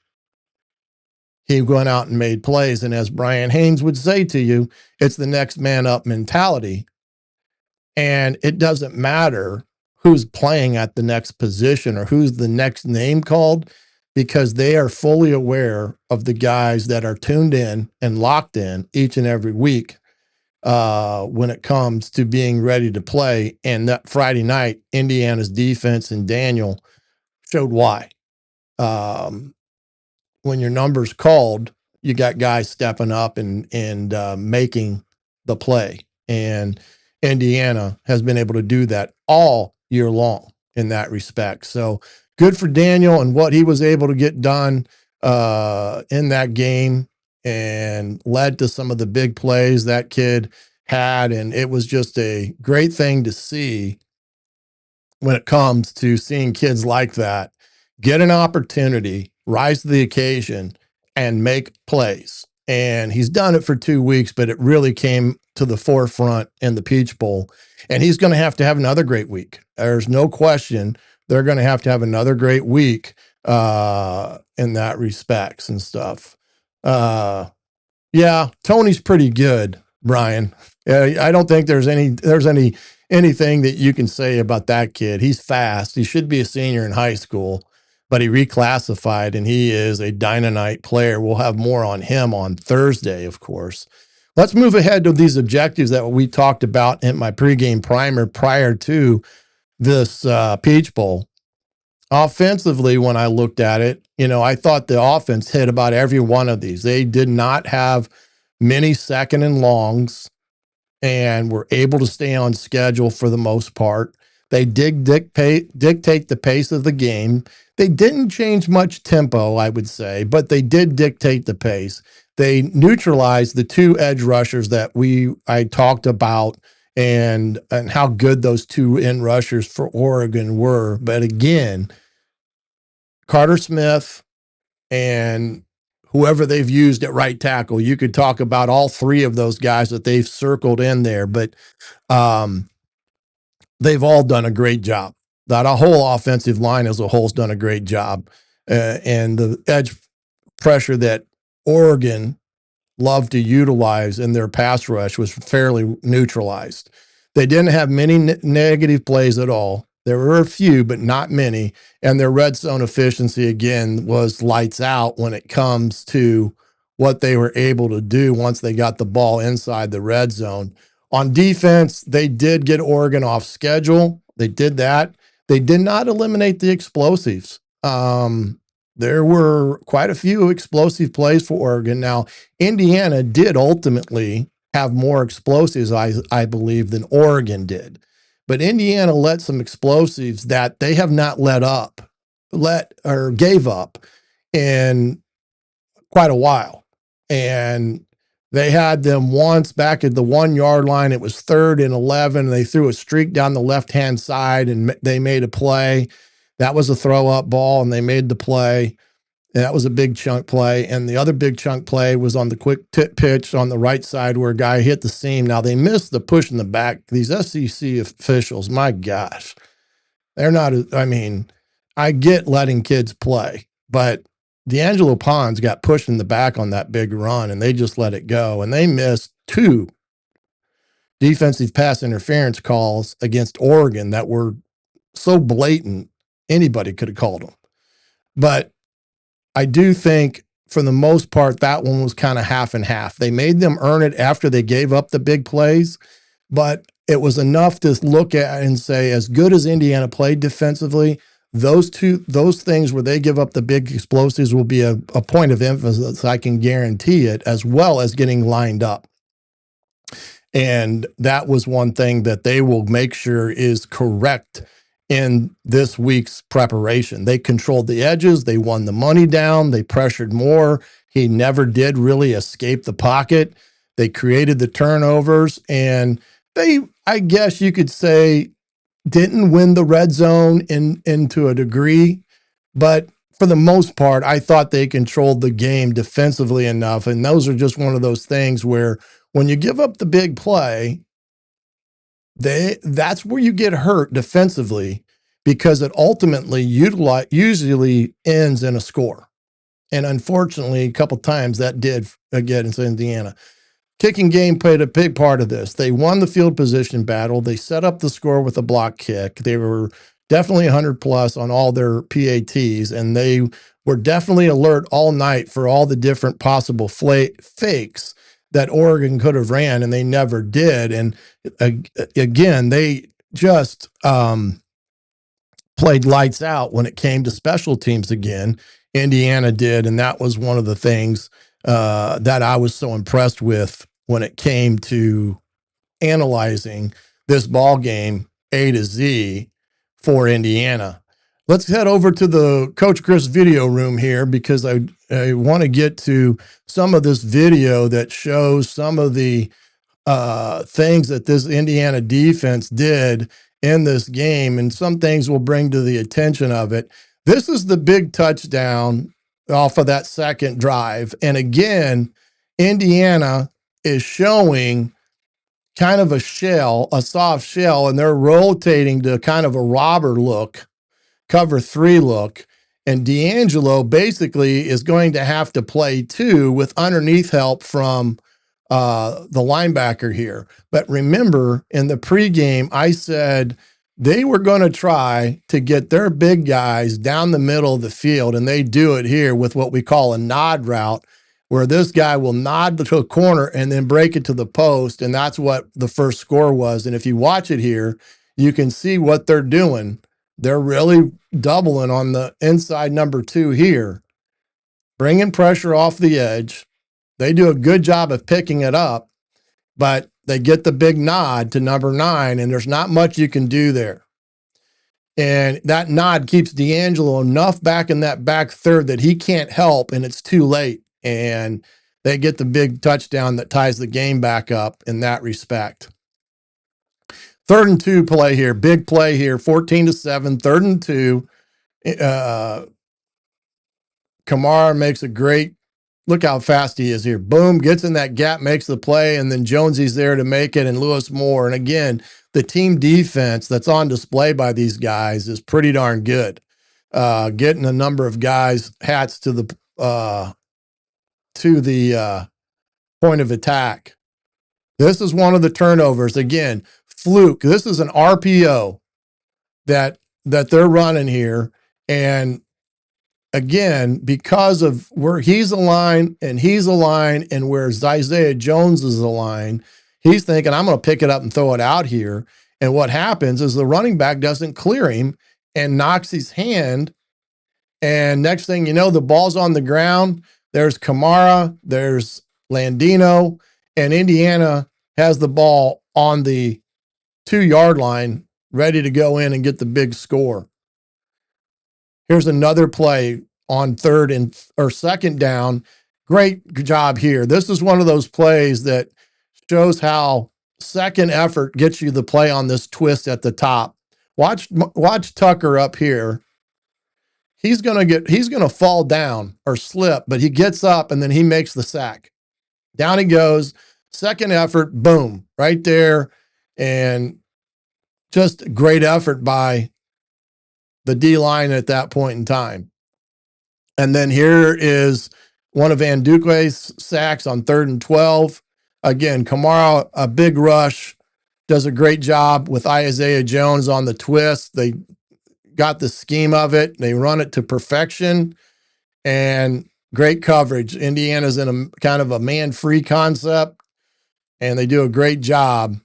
Speaker 3: he went out and made plays. And as Brian Haynes would say to you, it's the next man up mentality. And it doesn't matter who's playing at the next position or who's the next name called, because they are fully aware of the guys that are tuned in and locked in each and every week when it comes to being ready to play. And that Friday night, Indiana's defense and Daniel showed why. When your number's called, you got guys stepping up and making the play. And Indiana has been able to do that all year long in that respect. So good for Daniel and what he was able to get done in that game, and led to some of the big plays that kid had. And it was just a great thing to see when it comes to seeing kids like that get an opportunity, rise to the occasion, and make plays. And he's done it for 2 weeks, but it really came to the forefront in the Peach Bowl. And he's going to have another great week. There's no question they're going to have another great week in that respects and stuff. Yeah, Tony's pretty good, Brian. I don't think there's anything that you can say about that kid. He's fast. He should be a senior in high school, but he reclassified, and he is a dynamite player. We'll have more on him on Thursday, of course. Let's move ahead to these objectives that we talked about in my pregame primer prior to this Peach Bowl. Offensively, when I looked at it, I thought the offense hit about every one of these. They did not have many second and longs and were able to stay on schedule for the most part. They did dictate the pace of the game. They didn't change much tempo, I would say, but they did dictate the pace. They neutralized the 2 edge rushers that I talked about, and how good those 2 end rushers for Oregon were. But again, Carter Smith and whoever they've used at right tackle, you could talk about all 3 of those guys that they've circled in there, but they've all done a great job. That whole offensive line as a whole has done a great job. And the edge pressure that Oregon loved to utilize in their pass rush was fairly neutralized. They didn't have many negative plays at all. There were a few, but not many. And their red zone efficiency, again, was lights out when it comes to what they were able to do once they got the ball inside the red zone. On defense, they did get Oregon off schedule. They did that. They did not eliminate the explosives. There were quite a few explosive plays for Oregon. Now, Indiana did ultimately have more explosives, I believe, than Oregon did. But Indiana let some explosives that they have not gave up in quite a while. And They had them once back at the 1 yard line. It was 3rd and 11. They threw a streak down the left-hand side and they made a play. That was a throw up ball and they made the play. That was a big chunk play. And the other big chunk play was on the quick tip pitch on the right side where a guy hit the seam. Now they missed the push in the back. These SEC officials, my gosh, they're not, I mean, I get letting kids play, but D'Angelo Pons got pushed in the back on that big run and they just let it go. And they missed 2 defensive pass interference calls against Oregon that were so blatant, anybody could have called them. But I do think for the most part, that one was kind of half and half. They made them earn it after they gave up the big plays, but it was enough to look at and say, as good as Indiana played defensively, those things where they give up the big explosives will be a point of emphasis. I can guarantee it, as well as getting lined up. And that was one thing that they will make sure is correct in this week's preparation. They controlled the edges. They won the money down. They pressured more. He never did really escape the pocket. They created the turnovers, and they, I guess you could say, didn't win the red zone into a degree, but for the most part, I thought they controlled the game defensively enough. And those are just one of those things where when you give up the big play, that's where you get hurt defensively, because it ultimately usually ends in a score. And unfortunately, a couple times that did against Indiana. Kicking game played a big part of this. They won the field position battle. They set up the score with a block kick. They were definitely 100 plus on all their PATs, and they were definitely alert all night for all the different possible fakes that Oregon could have ran, and they never did. And again, they just played lights out when it came to special teams again. Indiana did, and that was one of the things that I was so impressed with when it came to analyzing this ball game A to Z for Indiana. Let's head over to the Coach Griff's video room here, because I want to get to some of this video that shows some of the things that this Indiana defense did in this game, and some things we'll bring to the attention of it. This is the big touchdown off of that second drive. And again, Indiana is showing kind of a soft shell, and they're rotating to kind of a robber look, cover 3 look. And D'Angelo basically is going to have to play 2 with underneath help from the linebacker here. But remember, in the pregame, I said they were going to try to get their big guys down the middle of the field, and they do it here with what we call a nod route, where this guy will nod to a corner and then break it to the post, and that's what the first score was. And if you watch it here, you can see what they're doing. They're really doubling on the inside number 2 here, bringing pressure off the edge. They do a good job of picking it up, but they get the big nod to number 9, and there's not much you can do there. And that nod keeps D'Angelo enough back in that back third that he can't help, and it's too late. And they get the big touchdown that ties the game back up in that respect. 3rd and 2 play here, big play here, 14-7, 3rd and 2. Kamara makes a great, look how fast he is here. Boom, gets in that gap, makes the play, and then Jonesy's there to make it, and Lewis Moore. And again, the team defense that's on display by these guys is pretty darn good. Getting a number of guys hats to the point of attack. This is one of the turnovers. Again, fluke. This is an RPO that they're running here. And again, because of where he's aligned and where Isaiah Jones is aligned, he's thinking, I'm going to pick it up and throw it out here. And what happens is the running back doesn't clear him and knocks his hand. And next thing you know, the ball's on the ground. There's Kamara, there's Landino, and Indiana has the ball on the 2-yard line, ready to go in and get the big score. Here's another play on 2nd down. Great job here. This is one of those plays that shows how second effort gets you the play on this twist at the top. Watch Tucker up here. He's going to fall down or slip, but he gets up and then he makes the sack. Down he goes. Second effort, boom, right there. And just great effort by the D-line at that point in time. And then here is one of Van Duque's sacks on 3rd and 12. Again, Kamara, a big rush, does a great job with Isaiah Jones on the twist. They got the scheme of it. They run it to perfection and great coverage. Indiana's in a kind of a man-free concept, and they do a great job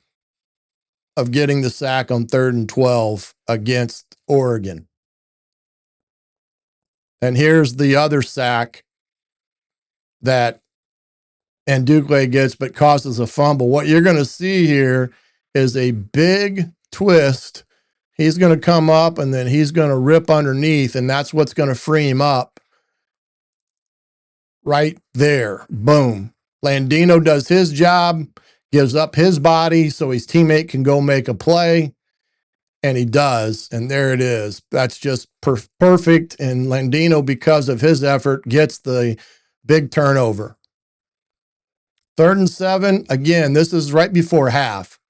Speaker 3: of getting the sack on 3rd and 12 against Oregon. And here's the other sack that Nduque gets but causes a fumble. What you're going to see here is a big twist. He's going to come up and then he's going to rip underneath, and that's what's going to free him up right there. Boom. Landino does his job, gives up his body so his teammate can go make a play, and he does, and there it is. That's just perfect, and Landino, because of his effort, gets the big turnover. 3rd and 7, again, this is right before half.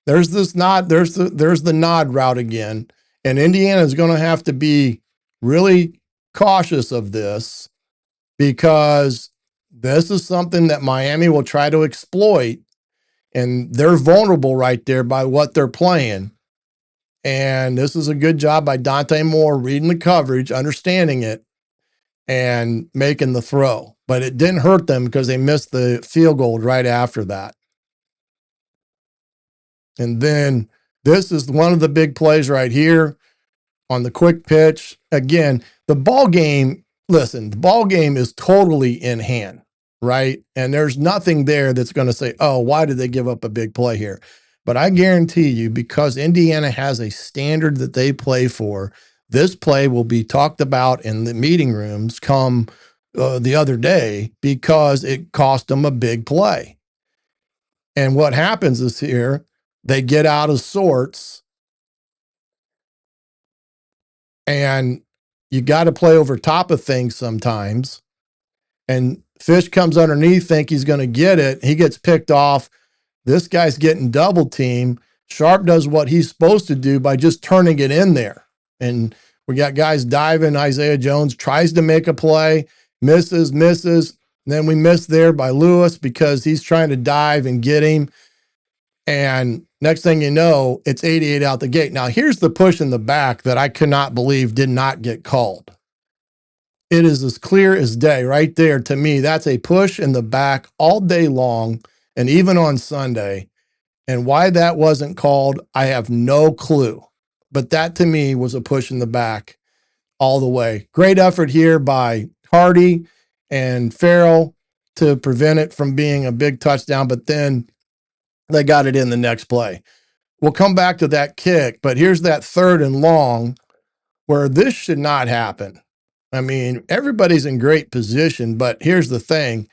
Speaker 3: There's this nod, there's the nod route again, and Indiana is going to have to be really cautious of this because this is something that Miami will try to exploit, and they're vulnerable right there by what they're playing. And this is a good job by Dante Moore reading the coverage, understanding it, and making the throw. But it didn't hurt them because they missed the field goal right after that. And then this is one of the big plays right here on the quick pitch. Again, the ball game, listen, the ball game is totally in hand, right? And there's nothing there that's going to say, oh, why did they give up a big play here? But I guarantee you, because Indiana has a standard that they play for, this play will be talked about in the meeting rooms come the other day because it cost them a big play. And what happens is here, they get out of sorts, and you got to play over top of things sometimes. And Fish comes underneath, think he's going to get it. He gets picked off. This guy's getting double teamed. Sharp does what he's supposed to do by just turning it in there. And we got guys diving. Isaiah Jones tries to make a play, misses. And then we miss there by Lewis because he's trying to dive and get him. And next thing you know, it's 88 out the gate. Now, here's the push in the back that I could not believe did not get called. It is as clear as day right there to me. That's a push in the back all day long and even on Sunday. And why that wasn't called, I have no clue. But that to me was a push in the back all the way. Great effort here by Hardy and Farrell to prevent it from being a big touchdown, but then they got it in the next play. We'll come back to that kick, but here's that 3rd and long where this should not happen. I mean, everybody's in great position, but here's the thing.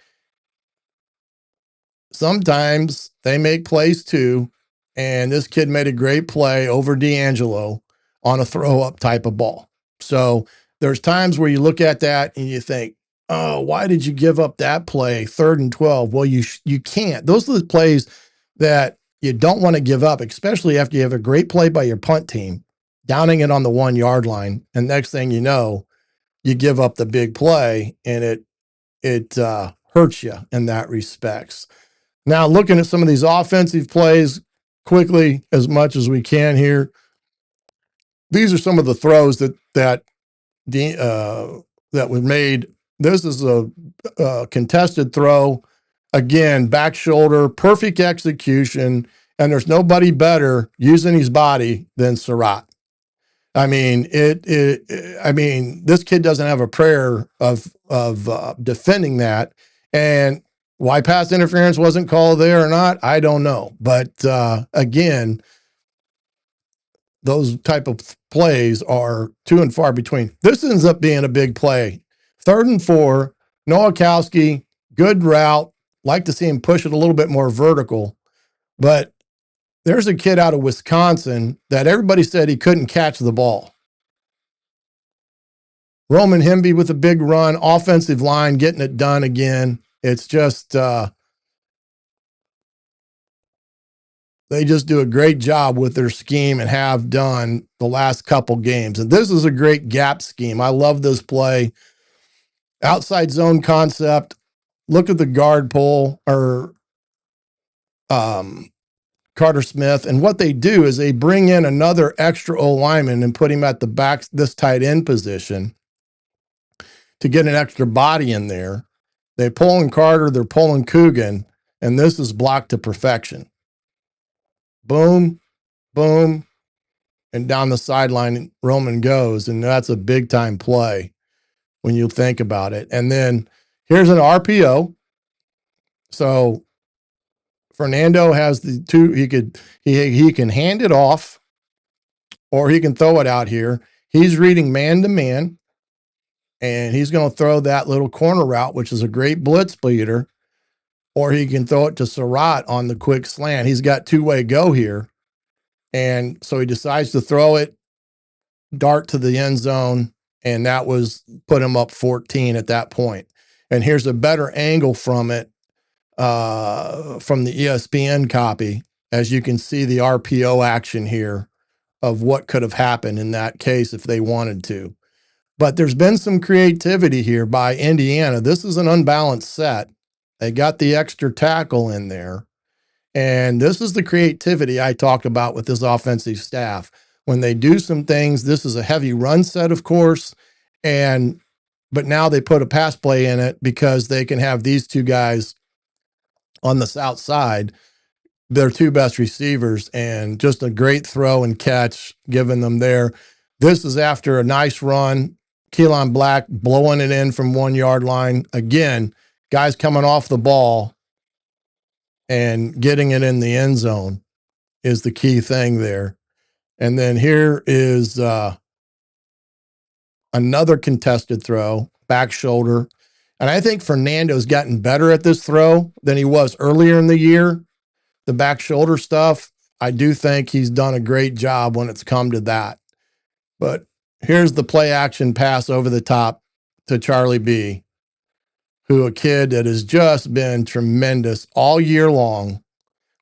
Speaker 3: Sometimes they make plays too, and this kid made a great play over D'Angelo on a throw-up type of ball. So there's times where you look at that and you think, oh, why did you give up that play, 3rd and 12? Well, you can't. Those are the plays that you don't want to give up, especially after you have a great play by your punt team, downing it on the 1-yard line, and next thing you know, you give up the big play, and it hurts you in that respects. Now, looking at some of these offensive plays quickly as much as we can here, these are some of the throws that were made. This is a contested throw. Again, back shoulder, perfect execution, and there's nobody better using his body than Surratt. I mean, this kid doesn't have a prayer of defending that. And why pass interference wasn't called there or not, I don't know. But again, those type of plays are few and far between. This ends up being a big play. 3rd and 4, Nowakowski Good route. Like to see him push it a little bit more vertical. But there's a kid out of Wisconsin that everybody said he couldn't catch the ball. Roman Hemby with a big run, offensive line getting it done again. It's just they just do a great job with their scheme and have done the last couple games. And this is a great gap scheme. I love this play. Outside zone concept. Look at the guard pull or Carter Smith. And what they do is they bring in another extra O lineman and put him at the back, this tight end position to get an extra body in there. They pull in Carter, they're pulling Coogan, and this is blocked to perfection. Boom, boom, and down the sideline, Roman goes, and that's a big-time play when you think about it. And then here's an RPO. So Fernando has the two. He can hand it off, or he can throw it out here. He's reading man-to-man, and he's going to throw that little corner route, which is a great blitz beater, or he can throw it to Surratt on the quick slant. He's got two-way go here. And so he decides to throw it, dart to the end zone, and that was put him up 14 at that point. And here's a better angle from it, from the ESPN copy, as you can see the RPO action here of what could have happened in that case if they wanted to. But there's been some creativity here by Indiana. This is an unbalanced set. They got the extra tackle in there. And this is the creativity I talk about with this offensive staff. When they do some things, this is a heavy run set, of course, but now they put a pass play in it because they can have these two guys on the south side, their two best receivers, and just a great throw and catch given them there. This is after a nice run. Keelan Black blowing it in from 1 yard line. Again, guys coming off the ball and getting it in the end zone is the key thing there. And then here is another contested throw, back shoulder. And I think Fernando's gotten better at this throw than he was earlier in the year. The back shoulder stuff, I do think he's done a great job when it's come to that. But here's the play action pass over the top to Charlie B, who a kid that has just been tremendous all year long.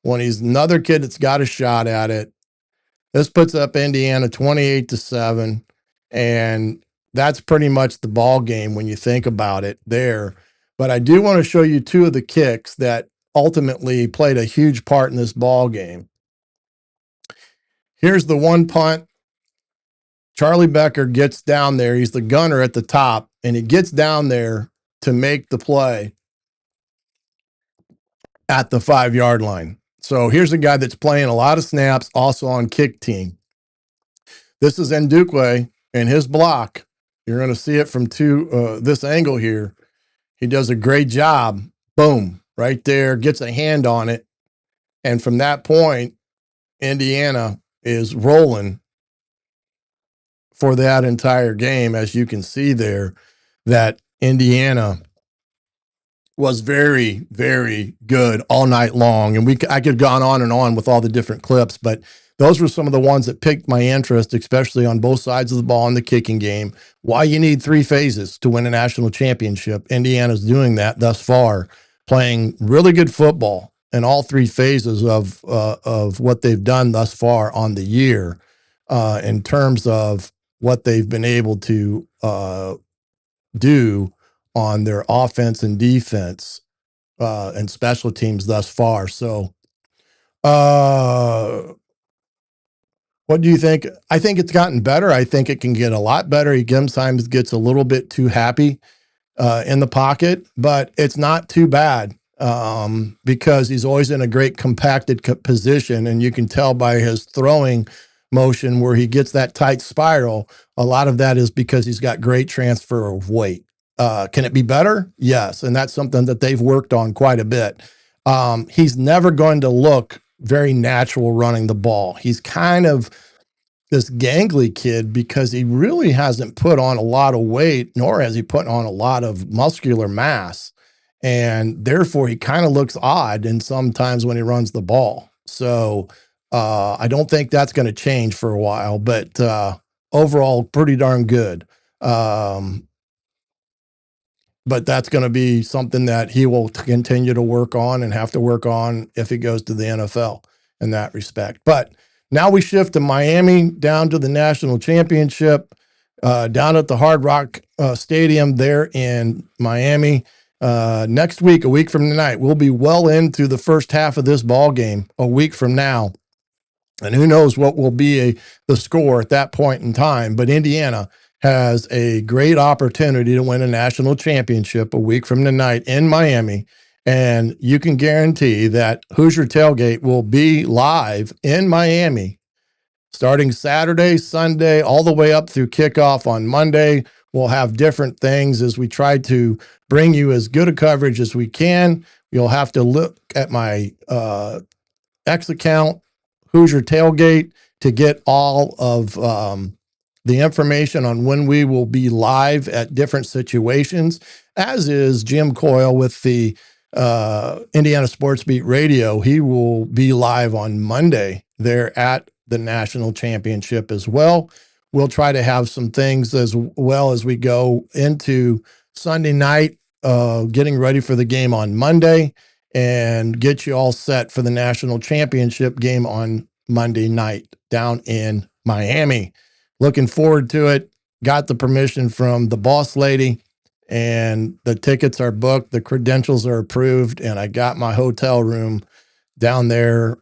Speaker 3: When he's another kid that's got a shot at it. This puts up Indiana 28-7, and that's pretty much the ball game when you think about it there. But I do want to show you two of the kicks that ultimately played a huge part in this ball game. Here's the one punt. Charlie Becker gets down there. He's the gunner at the top, and he gets down there to make the play at the 5 yard line. So here's a guy that's playing a lot of snaps, also on kick team. This is Ndukwe and his block. You're going to see it from this angle here. He does a great job. Boom, right there, gets a hand on it. And from that point, Indiana is rolling for that entire game, as you can see there, that Indiana was very, very good all night long. And I could have gone on and on with all the different clips, but those were some of the ones that piqued my interest, especially on both sides of the ball in the kicking game. Why you need 3 phases to win a national championship. Indiana's doing that thus far, playing really good football in all 3 phases of what they've done thus far on the year, in terms of what they've been able to do on their offense and defense and special teams thus far. So what do you think? I think it's gotten better. I think it can get a lot better. He sometimes gets a little bit too happy in the pocket, but it's not too bad because he's always in a great compacted position. And you can tell by his throwing motion where he gets that tight spiral. A lot of that is because he's got great transfer of weight. Can it be better? Yes. And that's something that they've worked on quite a bit. He's never going to look very natural running the ball. He's kind of this gangly kid because he really hasn't put on a lot of weight, nor has he put on a lot of muscular mass. and therefore he kind of looks odd and sometimes when he runs the ball. So I don't think that's going to change for a while, but overall pretty darn good. But that's going to be something that he will continue to work on and have to work on if he goes to the NFL in that respect. But now we shift to Miami, down to the national championship, down at the Hard Rock Stadium there in Miami. Next week, a week from tonight, we'll be well into the first half of this ball game a week from now. And who knows what will be the score at that point in time. But Indiana has a great opportunity to win a national championship a week from tonight in Miami. And you can guarantee that Hoosier Tailgate will be live in Miami starting Saturday, Sunday, all the way up through kickoff on Monday. We'll have different things as we try to bring you as good a coverage as we can. You'll have to look at my X account, Hoosier Tailgate, to get all of the information on when we will be live at different situations, as is Jim Coyle with the Indiana Sports Beat Radio. He will be live on Monday there at the national championship as well. We'll try to have some things as well as we go into Sunday night, getting ready for the game on Monday, and get you all set for the national championship game on Monday night down in Miami. Looking forward to it. Got the permission from the boss lady, and the tickets are booked. The credentials are approved, and I got my hotel room down there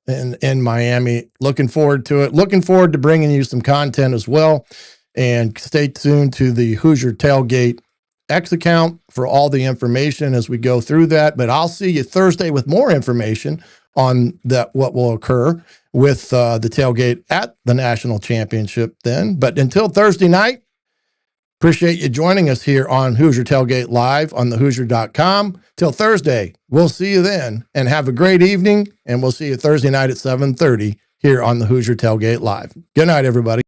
Speaker 3: in Miami. Looking forward to it. Looking forward to bringing you some content as well. And stay tuned to the Hoosier Tailgate X account for all the information as we go through that. But I'll see you Thursday with more information on what will occur with the tailgate at the national championship then. But until Thursday night, appreciate you joining us here on Hoosier Tailgate Live on thehoosier.com. Till Thursday, we'll see you then, and have a great evening, and we'll see you Thursday night at 7:30 here on the Hoosier Tailgate Live. Good night, everybody.